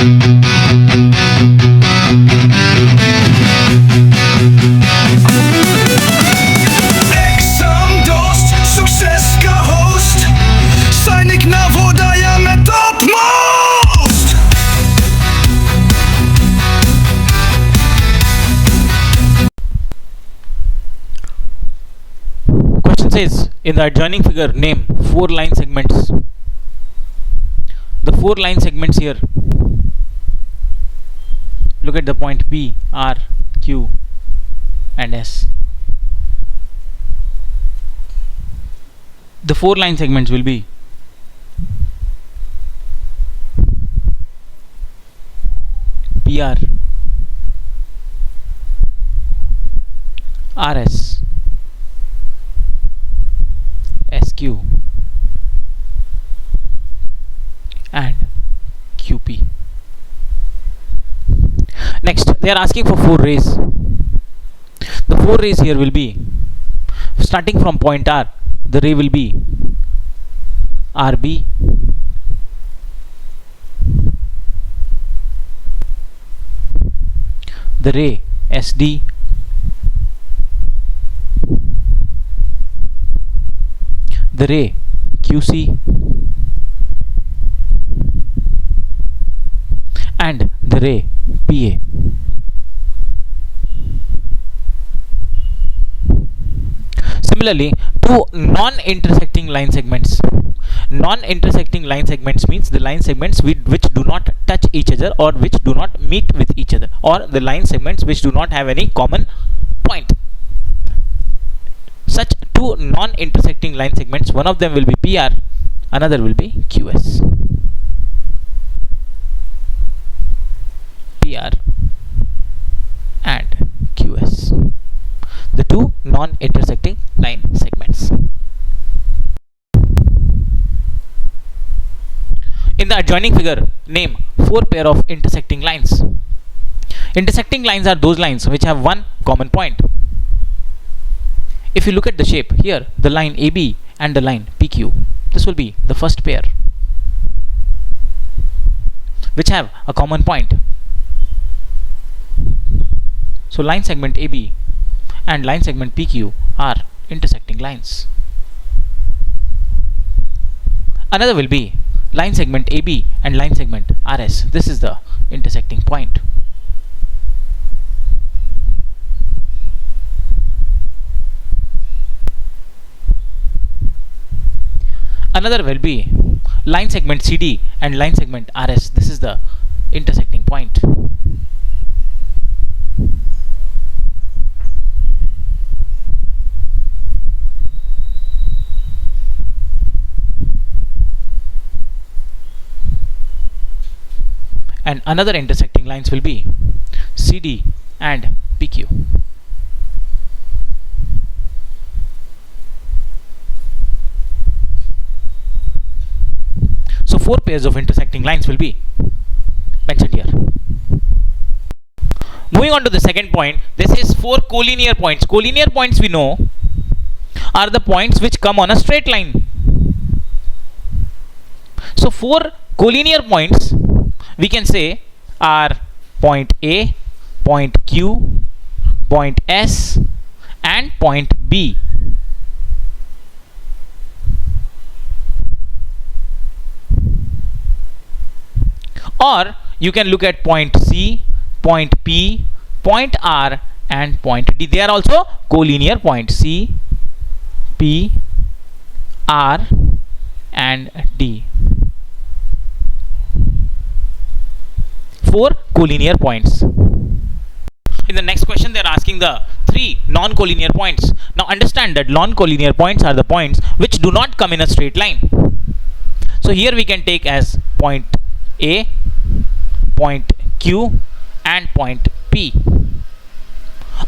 Exam dost, success का host, सैनिक नवोदय में topmost. Question says, in the adjoining figure, name 4 line segments. The 4 line segments here. Look at the point P, R, Q, and S. The 4 line segments will be PR, RS, SQ, and QP. Next, they are asking for 4 rays. The 4 rays here will be, starting from point R, the ray will be RB, the ray SD, the ray QC, and the ray PA. Similarly, 2 non-intersecting line segments. Non-intersecting line segments means the line segments which do not touch each other or which do not meet with each other, or the line segments which do not have any common point. Such 2 non-intersecting line segments, one of them will be PR, another will be QS. PR and QS, the 2 non-intersecting line segments. In the adjoining figure, name 4 pair of intersecting lines. Intersecting lines are those lines which have one common point. If you look at the shape here, the line AB and the line PQ, this will be the first pair which have a common point. So line segment AB and line segment PQ are intersecting lines. Another will be line segment AB and line segment RS. This is the intersecting point. Another will be line segment CD and line segment RS. This is the intersecting point. And another intersecting lines will be CD and PQ. So 4 pairs of intersecting lines will be mentioned here. Moving on to the second point, this is 4 collinear points. Collinear points, we know, are the points which come on a straight line. So 4 collinear points we can say are point A, point Q, point S, and point B. Or you can look at point C, point P, point R, and point D. They are also collinear points, C, P, R, and D. 4 collinear points. In the next question, they are asking the 3 non-collinear points. Now understand that non-collinear points are the points which do not come in a straight line. So here we can take as point A, point Q, and point P.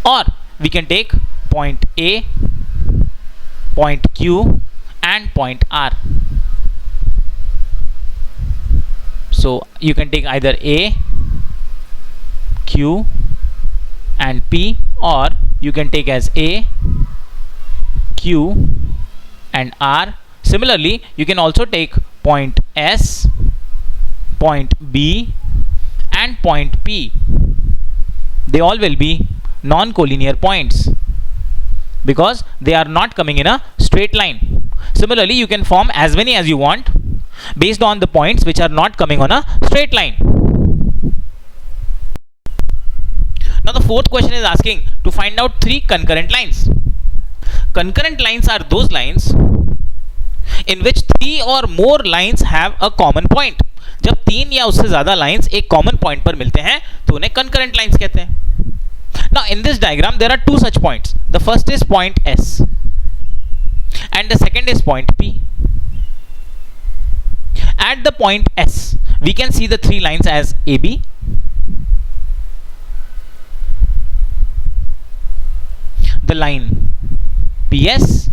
Or we can take point A, point Q, and point R. So you can take either A, Q, and P, or you can take as A, Q, and R. Similarly, you can also take point S, point B, and point P, they all will be non-collinear points because they are not coming in a straight line. Similarly, you can form as many as you want based on the points which are not coming on a straight line. Now the fourth question is asking to find out three concurrent lines. Concurrent lines are those lines in which three or more lines have a common point. जब तीन या उससे ज्यादा lines एक common point पर मिलते हैं तो उन्हें concurrent lines कहते हैं. Now in this diagram there are two such points. The first is point S and the second is point P. At the point S, we can see the three lines as AB, the line PS,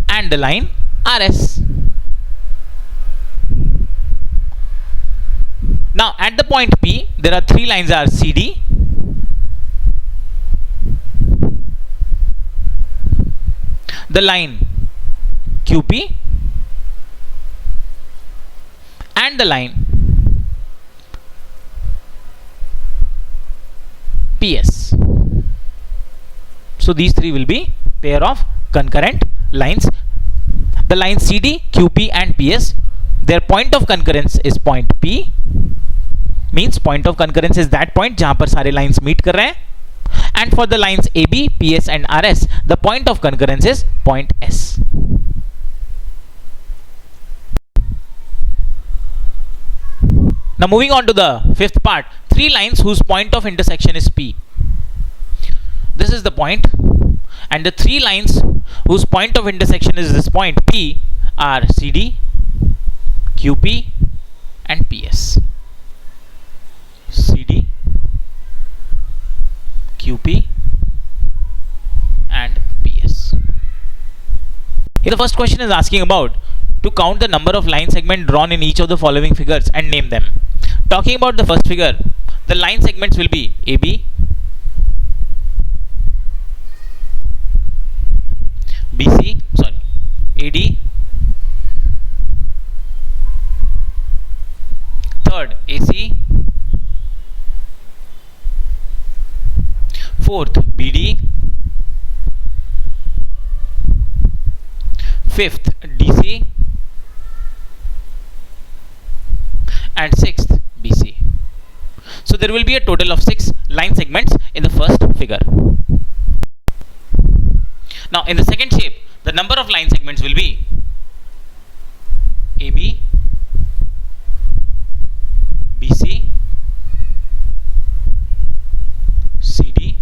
and the line RS. Now at the point P, there are three lines are CD, the line QP, and the line PS. So these three will be pair of concurrent lines. The line CD, QP and PS, their point of concurrence is point P, means point of concurrence is that point जहां पर सारे lines meet कर रहे हैं. And for the lines AB, PS and RS, the point of concurrence is point S. Now moving on to the fifth part, three lines whose point of intersection is P. This is the point, and the three lines whose point of intersection is this point P are CD, QP and PS. CD, QP and PS. Here the first question is asking about to count the number of line segments drawn in each of the following figures and name them. Talking about the first figure, the line segments will be AB, BC, AD, third AC, fourth BD, fifth DC, and sixth BC. So there will be a total of 6 line segments in the first figure. Now in the second shape, the number of line segments will be AB, BC, CD,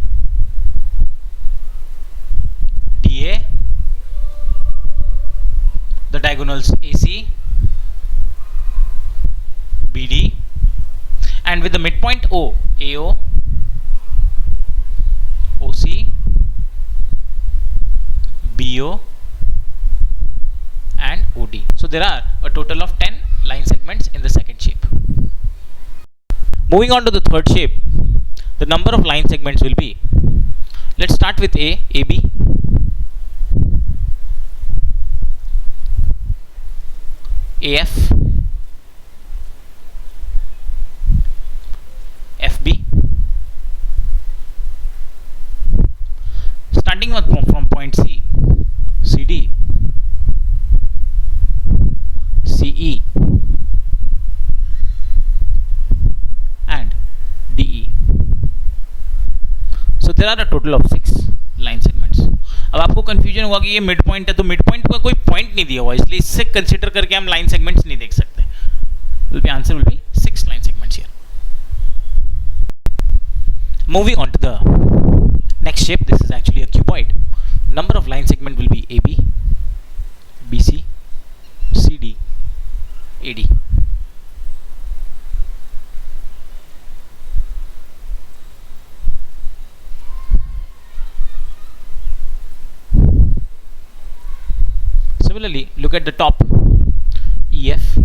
DA, the diagonals AC, BD, and with the midpoint O, AO, OC, BO and OD. So there are a total of 10 line segments in the second shape. Moving on to the third shape, the number of line segments will be, let's start with AB, AF, FB, starting from point C, CD, CE and DE. So there are a total of 6 line segments. अब आपको confusion होगा कि ये mid point है, तो mid point का कोई point नहीं दिया हुआ, इसलिए इससे कंसीडर करके हम लाइन सेगमेंट्स नहीं देख सकते. Will be answer will be 6 line segments here. Moving on to the next shape, this is actually a cuboid. Number of line segment will be AB, BC, CD, AD. Similarly, look at the top, EF,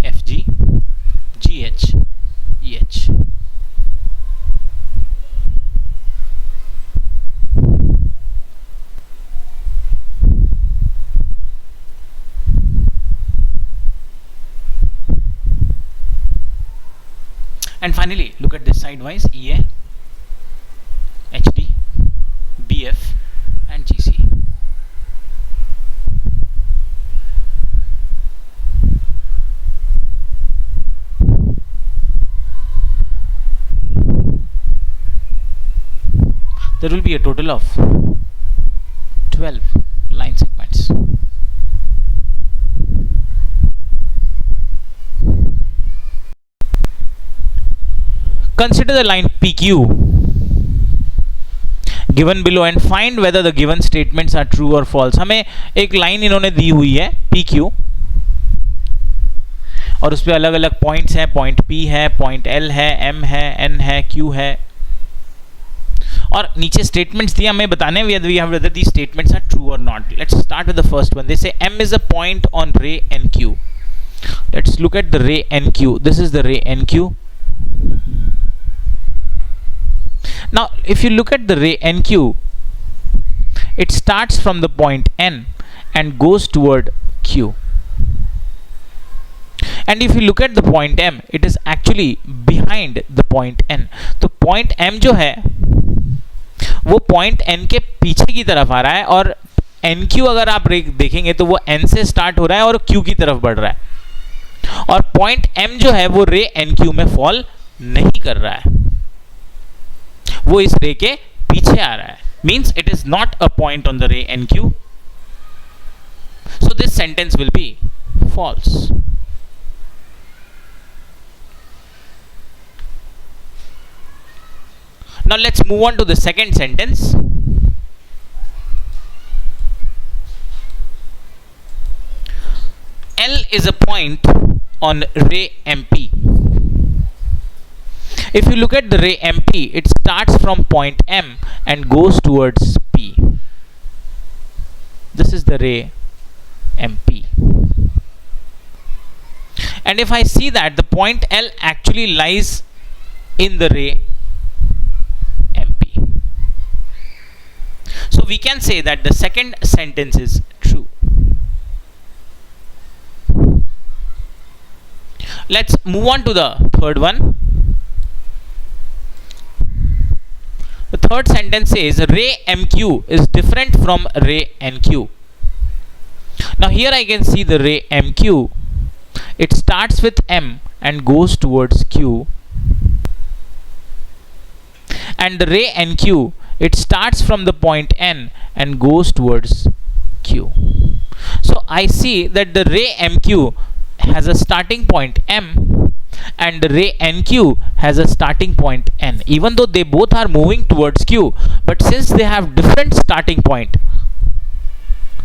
FG, GH, EH. And finally, look at this sidewise: EA, HD, BF, and GC. There will be a total of 12 line segments. Consider the line PQ given below and find whether the given statements are true or false. हमें एक line इन्होंने दी हुई है PQ और उस पर अलग अलग पॉइंट्स हैं. पॉइंट P है, पॉइंट L है, M है, N है, Q है, और नीचे स्टेटमेंट्स दिए हमें बताने whether these statements are true or not. Let's start with the first one. They say M is a point on ray NQ. Let's look at the ray NQ. This is the ray NQ. Now if you look at the ray NQ, it starts from the point N and goes toward Q. And if you look at the point M, it is actually behind the point N. तो point M जो है वो point N के पीछे की तरफ आ रहा है, और NQ अगर आप देखेंगे तो वो N से स्टार्ट हो रहा है और Q की तरफ बढ़ रहा है, और पॉइंट M जो है वो रे NQ में फॉल नहीं कर रहा है, वो इस रे के पीछे आ रहा है. Means it is not a point on the रे NQ. So this sentence will be false. Now let's move on to the second sentence. L is a point on ray MP. If you look at the ray MP, it starts from point M and goes towards P. This is the ray MP. And if I see that the point L actually lies in the ray MP, so we can say that the second sentence is true. Let's move on to the third one. The third sentence says ray MQ is different from ray NQ. Now here I can see the ray MQ. It starts with M and goes towards Q. And the ray NQ, it starts from the point N and goes towards Q. So I see that the ray MQ has a starting point M and the ray NQ has a starting point N. Even though they both are moving towards Q, but since they have different starting point,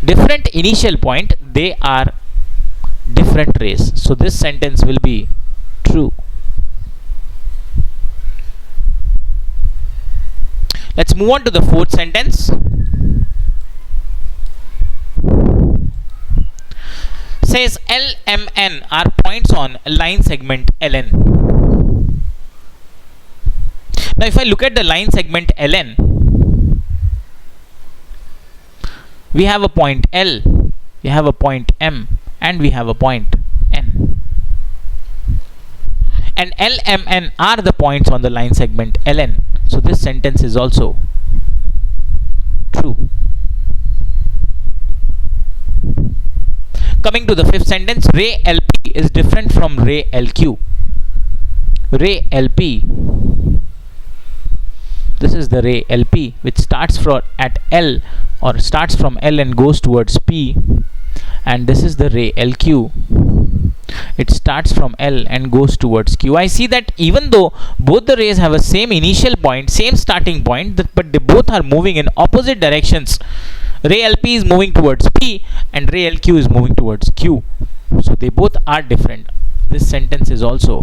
different initial point, they are different rays. So this sentence will be true. Let's move on to the fourth sentence. Says L, M, N are points on line segment LN. Now if I look at the line segment LN, we have a point L, we have a point M, and we have a point N. And L, M, N are the points on the line segment LN. So this sentence is also true. Coming to the fifth sentence, ray LP is different from ray LQ. Ray LP, this is the ray LP which starts from at L, or starts from L and goes towards P, and this is the ray LQ. It starts from L and goes towards Q. I see that even though both the rays have a same initial point, same starting point, but they both are moving in opposite directions. Ray LP is moving towards P and ray LQ is moving towards Q. So they both are different. This sentence is also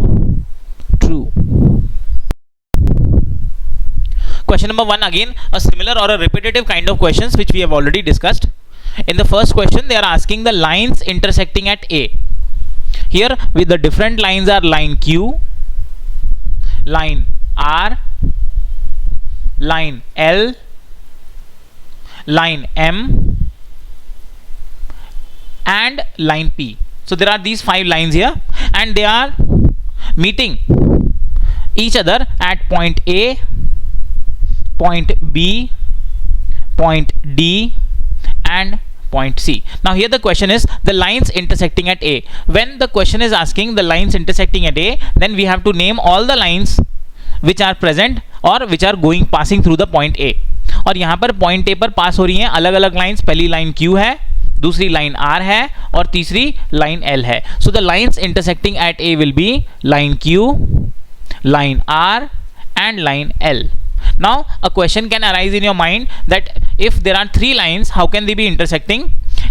true. Question number 1, again a similar or a repetitive kind of questions which we have already discussed. In the first question, they are asking the lines intersecting at A. Here with the different lines are line Q, line R, line L, line M, and line P. So there are these 5 lines here, and they are meeting each other at point A, point B, point D and point C. Now here the question is the lines intersecting at A. When the question is asking the lines intersecting at A, then we have to name all the lines which are present or which are going passing through the point A. और यहाँ पर point A पर पास हो रही हैं अलग अलग lines. पहली लाइन Q है, दूसरी लाइन R है और तीसरी लाइन L है. So the lines intersecting at A will be line Q, line R and line L. Now a question can arise in your mind that if there are three lines, how can they be intersecting?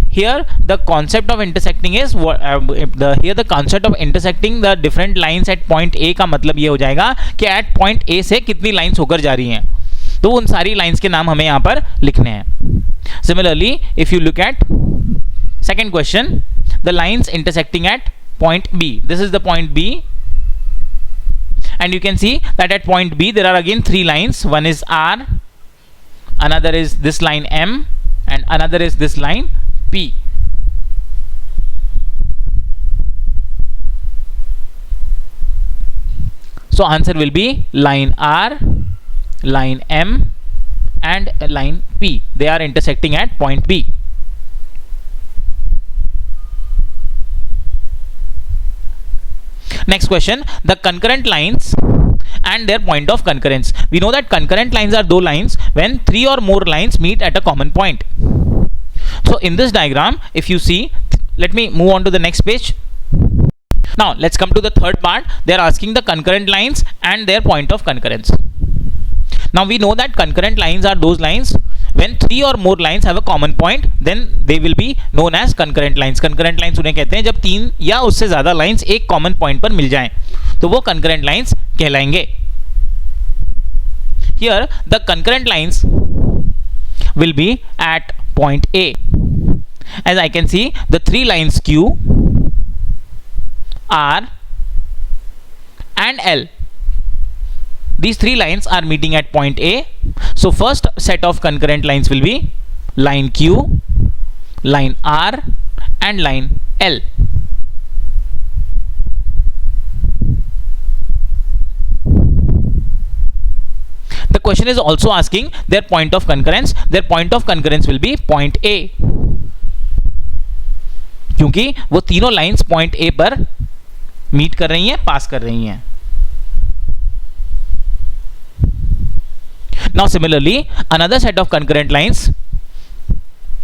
Here the concept of intersecting is here the concept of intersecting the different lines at point A का मतलब ये हो जाएगा कि at point A से कितनी lines होकर जा रही हैं, तो उन सारी lines के नाम हमें यहाँ पर लिखने हैं. Similarly, if you look at second question, the lines intersecting at point B. This is the point B. And you can see that at point B there are again three lines. One is R, another is this line M and another is this line P. So answer will be line R, line M and line P. They are intersecting at point B. Next question, the concurrent lines and their point of concurrence. We know that concurrent lines are those lines when three or more lines meet at a common point. So in this diagram, if you see, let me move on to the next page. Now let's come to the third part. They are asking the concurrent lines and their point of concurrence. Now we know that concurrent lines are those lines when three or more lines have a common point, then they will be known as concurrent lines. Concurrent lines उन्हें कहते हैं जब तीन या उससे ज़्यादा lines एक common point पर मिल जाएं, तो वो concurrent lines कहलाएंगे. Here the concurrent lines will be at point A. As I can see, the three lines Q, R and L. These three lines are meeting at point A. So first set of concurrent lines will be line Q, line R and line L. The question is also asking their point of concurrence. Their point of concurrence will be point A, क्योंकि वो तीनों lines point A पर meet कर रही हैं, पास कर रही हैं. Now similarly, another set of concurrent lines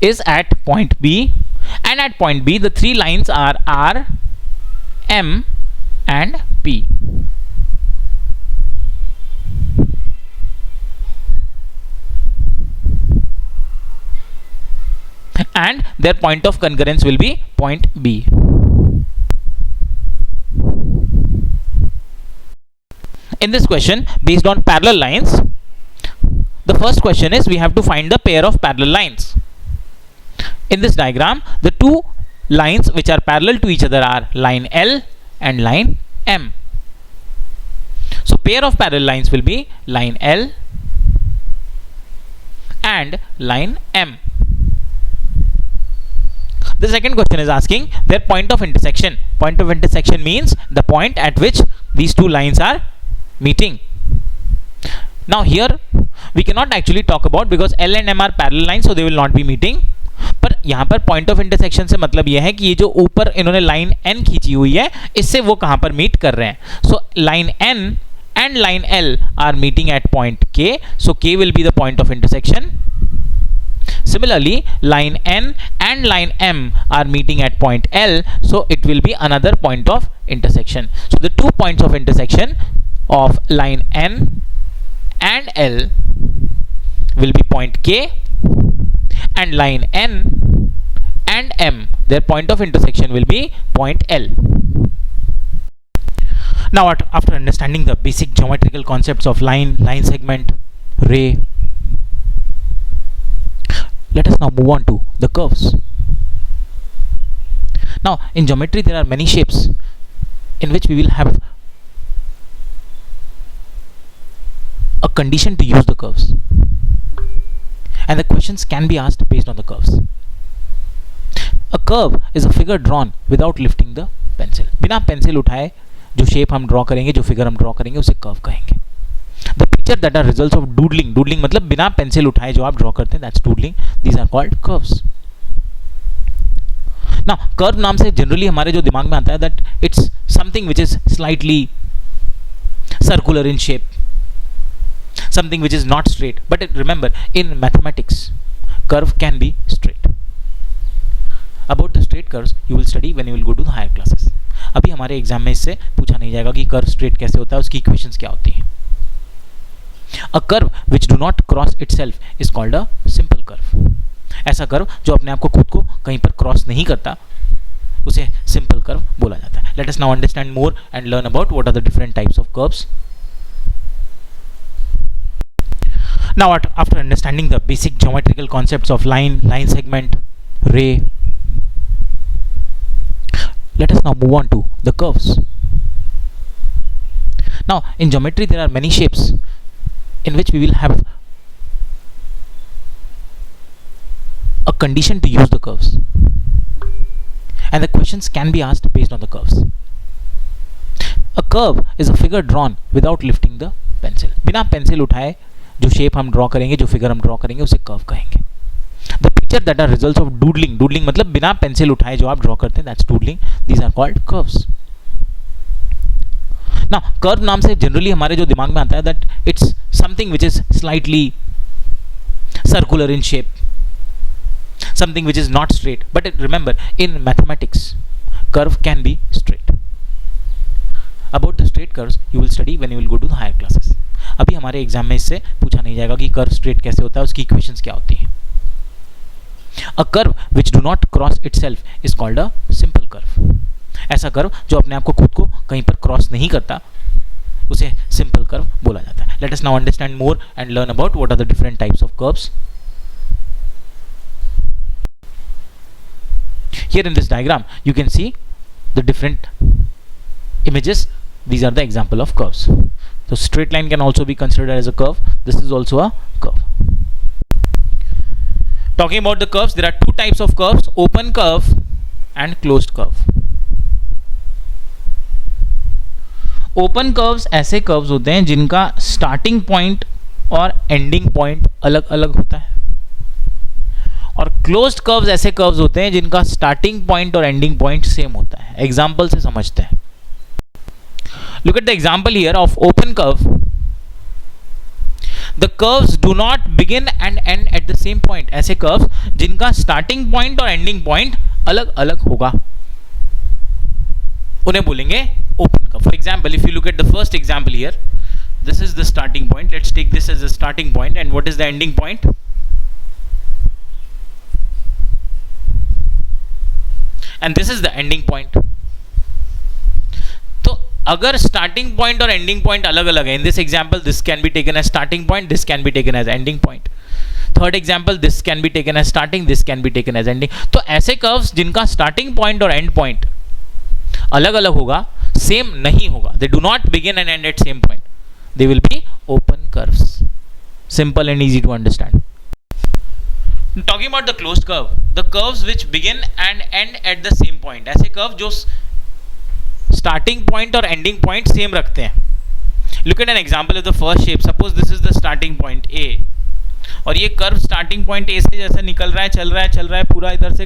is at point B, and at point B the three lines are R, M and P. And their point of concurrence will be point B. In this question, based on parallel lines, the first question is we have to find the pair of parallel lines. In this diagram, the two lines which are parallel to each other are line L and line M. So pair of parallel lines will be line L and line M. The second question is asking their point of intersection. Point of intersection means the point at which these two lines are meeting. Now here we cannot actually talk about because L and M are parallel lines, so they will not be meeting. पर यहाँ पर point of intersection से मतलब यह है कि ये जो ऊपर इन्होंने line N खींची हुई है, इससे वो कहाँ पर meet कर रहे हैं. So line N and line L are meeting at point K. So K will be the point of intersection. Similarly, line N and line M are meeting at point L, so it will be another point of intersection. So the two points of intersection of line N and L will be point K, and line N and M, their point of intersection will be point L. Now after understanding the basic geometrical concepts of line, line segment, ray, let us now move on to the curves. Now in geometry there are many shapes in which we will have a condition to use the curves, and the questions can be asked based on the curves. A curve is a figure drawn without lifting the pencil. बिना pencil उठाए जो shape हम draw करेंगे, जो figure हम draw करेंगे, उसे curve कहेंगे. The picture that are results of doodling, doodling मतलब बिना पेंसिल उठाए जो आप ड्रॉ करते हैं, that's doodling. These are called curves. ना कर्व नाम से जनरली हमारे जो दिमाग में आता है that it's something which is slightly circular in shape, something which is not straight, but remember in mathematics curve can be straight. About the straight curves you will study when you will go to the higher classes. अभी हमारे exam में इससे पूछा नहीं जाएगा कि curve straight कैसे होता है, उसकी इक्वेशंस क्या होती हैं. A curve which do not cross itself is called a simple curve. ऐसा कर्व जो अपने आप को खुद को कहीं पर क्रॉस नहीं करता, उसे सिंपल कर्व बोला जाता है. Let us now understand more and learn about what are the different types of curves. Now after understanding the basic geometrical concepts of line, line segment, ray, let us now move on to the curves. Now in geometry there are many shapes in which we will have a condition to use the curves, and the questions can be asked based on the curves. A curve is a figure drawn without lifting the pencil. बिना pencil उठाए जो shape हम draw करेंगे, जो figure हम draw करेंगे, उसे curve कहेंगे. The picture that are results of doodling, doodling मतलब बिना पेंसिल उठाए जो आप ड्रॉ करते हैं, that's doodling. These are called curves. ना कर्व नाम से जनरली हमारे जो दिमाग में आता है that it's something which is slightly circular in shape, something which is not straight, but remember in mathematics curve can be straight. About the straight curves you will study when you will go to the higher classes. अभी हमारे exam में इससे पूछा नहीं जाएगा कि curve straight कैसे होता है, उसकी इक्वेशंस क्या होती हैं. A curve which do not cross itself is called a simple curve. ऐसा कर्व जो अपने आप को खुद को कहीं पर क्रॉस नहीं करता, उसे सिंपल कर्व बोला जाता है. Let us now understand more and learn about what are the different types of curves. Here in this diagram you can see the different images. These are the example of curves. So straight line can also be considered as a curve. This is also a curve. Talking about the curves, there are two types of curves: open curve and closed curve. Open curves ऐसे curves होते हैं जिनका starting point और ending point अलग अलग होता है, और closed curves ऐसे curves होते हैं जिनका starting point और ending point same होता है. Example से समझते हैं. Look at the example here of open curve. The curves do not begin and end at the same point. ऐसे curves जिनका starting point और ending point अलग अलग होगा, उन्हें बोलेंगे open curve. For example, if you look at the first example here, this is the starting point. Let's take this as the starting point, and what is the ending point? And this is the ending point. अगर starting point और ending point अलग अलग है, in this example this can be taken as starting point, this can be taken as ending point. Third example this can be taken as starting, this can be taken as ending. तो ऐसे curves जिनका starting point और end point अलग अलग होगा, same नहीं होगा, they do not begin and end at same point, they will be open curves. Simple and easy to understand. Talking about the closed curve, the curves which begin and end at the same point. ऐसे curve जो starting point और ending point same रखते हैं. Look at an example of the first shape. Suppose this is the starting point A, और ये curve starting point A से जैसे निकल रहा है, चल रहा है पूरा इधर से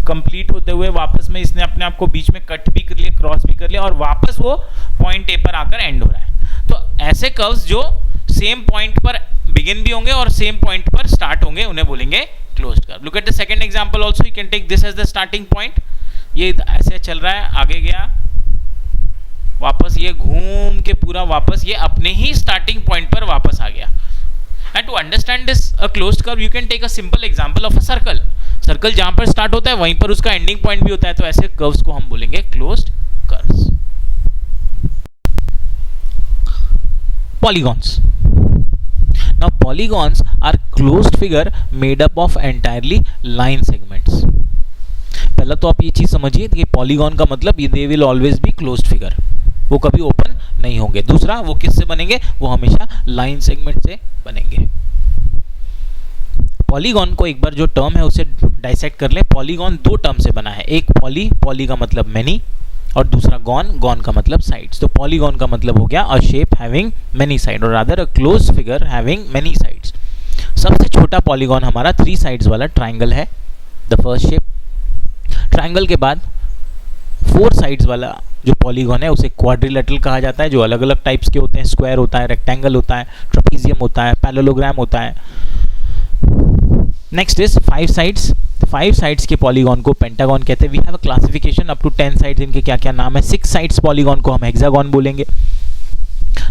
कंप्लीट होते हुए वापस में इसने अपने आप को बीच में कट भी कर लिया, क्रॉस भी कर लिया, और वापस वो पॉइंट ए पर आकर एंड हो रहा है. तो ऐसे कर्व्स जो सेम पॉइंट पर बिगिन भी होंगे और सेम पॉइंट पर स्टार्ट होंगे, उन्हें बोलेंगे closed curve. Look at the second example also. You can take this as the starting point. ये ऐसे चल रहा है, आगे गया, वापस ये घूम के पूरा वापस ये अपने ही स्टार्टिंग पॉइंट पर वापस आ गया. And to understand this a closed curve you can take a simple example of a circle. Circle जहां पर स्टार्ट होता है वहीं पर उसका एंडिंग पॉइंट भी होता है, तो ऐसे कर्व्स को हम बोलेंगे closed curves. Polygons. Now polygons are closed figure made up of entirely line segments. पहला तो आप ये चीज समझिए कि पॉलीगॉन का मतलब ये they will always be closed figure, वो कभी ओपन नहीं होंगे. दूसरा, वो किससे बनेंगे? वो हमेशा लाइन सेगमेंट से बनेंगे. पॉलीगॉन को एक बार जो टर्म है उसे डाइसेक्ट कर ले. पॉलीगॉन दो टर्म से बना है. एक पॉली, पॉली का मतलब मैनी, और दूसरा गॉन का मतलब साइड्स। तो पॉलीगॉन का मतलब हो गया a shape having many side or rather a close figure having many sides. सबसे छोटा पॉलीगॉन हमारा 3 साइड्स वाला ट्राइंगल है, द फर्स्ट शेप। ट्राइंगल के बाद 4 साइड्स वाला जो पॉलीगॉन है उसे क्वाड्रिलेटरल कहा जाता है, जो अलग अलग टाइप्स के होते हैं, स्क्वायर होता है, रेक्टेंगल होता है, ट्रेपेजियम होता है, पैरेललोग्राम होता है। Next is 5 sides. 5 साइड्स के पॉलीगॉन को पेंटागन कहते हैं। We have a classification up to 10 sides, इनके क्या क्या नाम है। 6 साइड्स पॉलीगॉन को हम हेक्सागन बोलेंगे।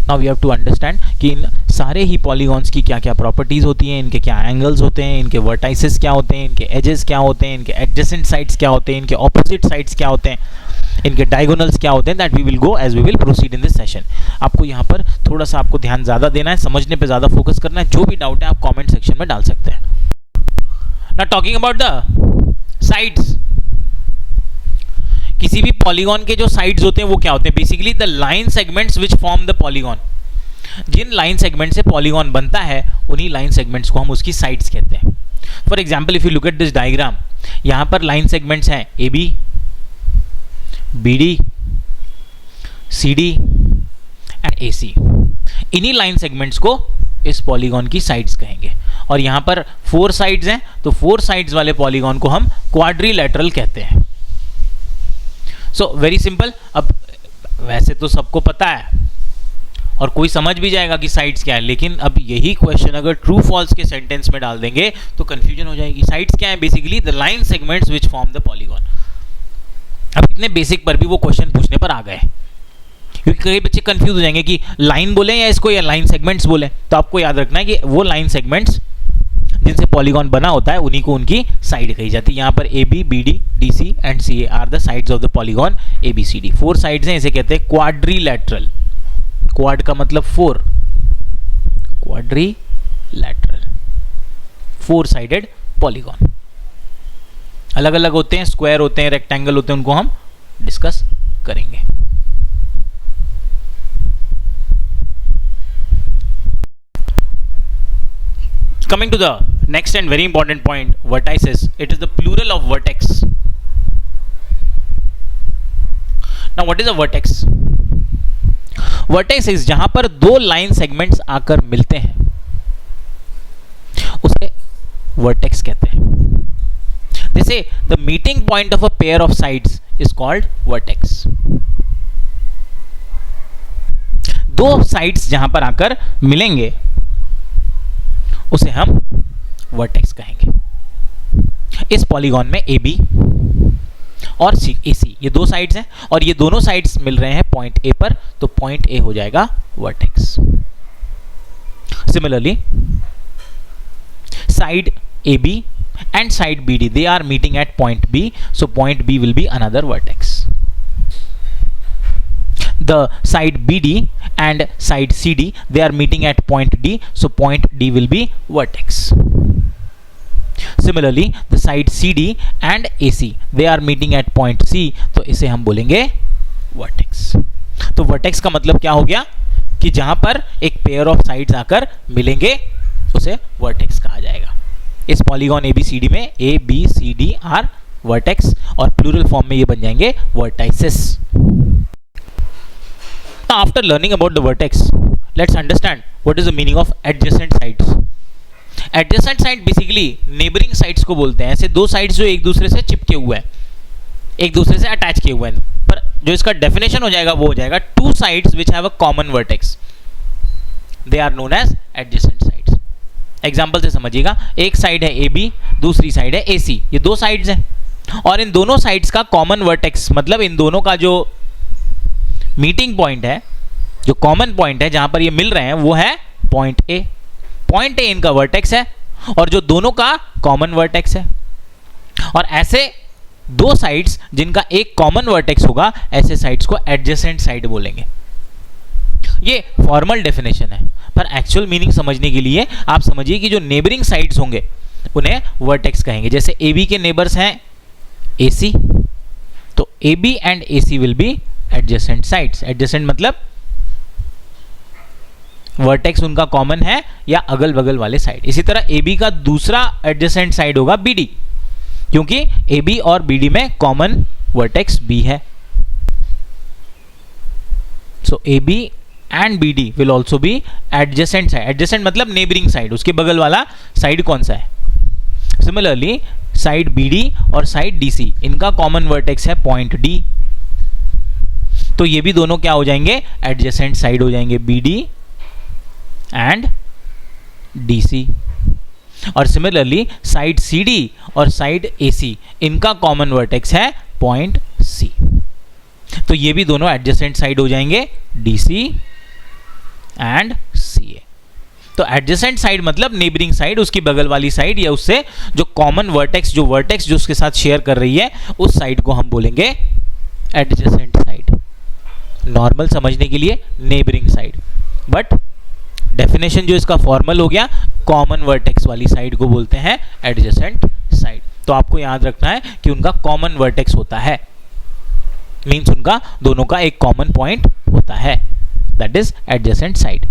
Now we have to understand कि इन सारे ही पॉलीगॉन्स की क्या क्या प्रॉपर्टीज होती हैं, इनके क्या एंगल्स होते हैं, इनके वर्टाइसेस क्या होते हैं, इनके एजेस क्या होते हैं, इनके एडजेसेंट साइड्स क्या होते हैं, इनके ऑपोजिट साइड्स क्या होते हैं, इनके डायगोनल्स क्या होते हैं। That we will go as we will proceed in this session. आपको यहाँ पर थोड़ा सा आपको ध्यान ज़्यादा देना है, समझने पे ज़्यादा फोकस करना है। जो भी डाउट है आप कॉमेंट सेक्शन में डाल सकते हैं। Now talking about the sides, किसी भी पॉलीगॉन के जो साइड्स होते हैं वो क्या होते हैं? Basically the line segments which form the polygon. जिन लाइन सेगमेंट से पॉलीगॉन बनता है उन्हीं लाइन सेगमेंट्स को हम उसकी साइड्स कहते हैं। For example if you look at this diagram, यहां पर लाइन सेगमेंट्स हैं A B, B D, C D and A C. इन्हीं लाइन सेगमेंट्स को इस पॉलीगॉन की साइड्स कहेंगे। और यहां पर 4 साइड्स हैं, तो 4 साइड्स वाले पॉलीगॉन को हम क्वाड्रिलेटरल कहते हैं। So very simple. अब वैसे तो सबको पता है और कोई समझ भी जाएगा कि साइड्स क्या है, लेकिन अब यही क्वेश्चन अगर ट्रू फॉल्स के सेंटेंस में डाल देंगे तो कंफ्यूजन हो जाएगी। साइड्स क्या है? Basically the line segments which form the polygon. अब इतने बेसिक पर भी वो क्वेश्चन पूछने पर आ गए, क्योंकि कई बच्चे कंफ्यूज हो जाएंगे कि लाइन बोले या इसको या लाइन सेगमेंट्स बोले। तो आपको याद रखना है कि वो लाइन सेगमेंट्स जिनसे पॉलीगॉन बना होता है उन्हीं को उनकी साइड कही जाती है। यहाँ पर A B, B D, D C and C A are the sides of the polygon A B C D. 4 sides हैं, इसे कहते हैं क्वाड्रिलेटरल। क्वाड का मतलब 4, क्वाड्रिलेटरल, 4 साइडेड पॉलीगॉन। अलग अलग होते हैं, स्क्वायर होते हैं, रेक्टेंगल होते हैं, उनको हम डिस्कस करेंगे। Coming to the next and very important point, vertices. It is the plural of vertex. Now what is a vertex? Vertex is जहां पर 2 लाइन सेगमेंट्स आकर मिलते हैं उसे वर्टेक्स कहते हैं। जैसे the meeting point of a pair of sides is called vertex. 2 sides जहां पर आकर मिलेंगे उसे हम वर्टेक्स कहेंगे। इस पॉलीगॉन में ए बी और ए सी ये 2 साइड्स हैं और ये दोनों साइड्स मिल रहे हैं पॉइंट ए पर, तो पॉइंट ए हो जाएगा vertex. Similarly side A B and side B D, they are meeting at point B, so point B will be another vertex. The side BD and side CD, they are meeting at point D, so point D will be vertex. Similarly, the side CD and AC, they are meeting at point C, तो इसे हम बोलेंगे vertex. तो vertex का मतलब क्या हो गया कि जहां पर एक पेयर ऑफ साइड्स आकर मिलेंगे उसे vertex कहा जाएगा। इस पॉलीगॉन ABCD में A B C D are vertex और प्लूरल फॉर्म में ये बन जाएंगे vertices. Now, after learning about the vertex, let's understand what is the meaning of adjacent sides. Adjacent side basically neighboring sides को बोलते हैं। ऐसे 2 sides जो एक दूसरे से चिपके हुए हैं, एक दूसरे से अटैच किए हुए हैं। पर जो इसका डेफिनेशन हो जाएगा वो हो जाएगा 2 sides which have a common vertex. They are known as adjacent sides. Example से समझिएगा, एक साइड है AB, दूसरी साइड है AC। ये 2 साइड्स हैं और इन दोनों साइड्स का कॉमन वर्टेक्स मतलब इन दोनों का जो मीटिंग पॉइंट है, जो कॉमन पॉइंट है जहां पर ये मिल रहे हैं वो है पॉइंट ए। पॉइंट ए इनका वर्टेक्स है और जो दोनों का कॉमन वर्टेक्स है। और ऐसे 2 साइड्स जिनका एक कॉमन वर्टेक्स होगा, ऐसे साइड्स को एडजेसेंट साइड बोलेंगे। ये फॉर्मल डेफिनेशन है, पर एक्चुअल मीनिंग समझने के लिए आप समझिए कि जो नेबरिंग साइड्स होंगे उन्हें वर्टेक्स कहेंगे। जैसे ए बी के नेबर्स हैं ए सी, तो A B and A C will be adjacent sides. Adjacent मतलब वर्टेक्स उनका कॉमन है या अगल बगल वाले साइड। इसी तरह ए बी का दूसरा एडजेसेंट साइड होगा बी डी, क्योंकि ए बी और बी डी में कॉमन वर्टेक्स बी है। So AB and BD will also be adjacent side. Adjacent मतलब neighboring side, उसके बगल वाला साइड कौन सा है. Similarly साइड BD और साइड DC, इनका कॉमन वर्टेक्स है पॉइंट D. तो ये भी दोनों क्या हो जाएंगे, एडजेसेंट साइड हो जाएंगे, BD एंड DC. और सिमिलरली साइड CD और साइड AC, इनका कॉमन वर्टेक्स है पॉइंट C. तो ये भी दोनों एडजेसेंट साइड हो जाएंगे, DC एंड CA. तो एडजेसेंट साइड मतलब नेबरिंग साइड, उसकी बगल वाली साइड या उससे जो कॉमन वर्टेक्स, जो वर्टेक्स जो उसके साथ शेयर कर रही है, उस साइड को हम बोलेंगे एडजेसेंट साइड. नॉर्मल समझने के लिए नेबरिंग साइड, बट डेफिनेशन जो इसका फॉर्मल हो गया, कॉमन वर्टेक्स वाली साइड को बोलते हैं एडजेसेंट साइड. तो आपको याद रखना है कि उनका कॉमन वर्टेक्स होता है, मीन्स उनका दोनों का एक कॉमन पॉइंट होता है, दैट इज एडजेसेंट साइड.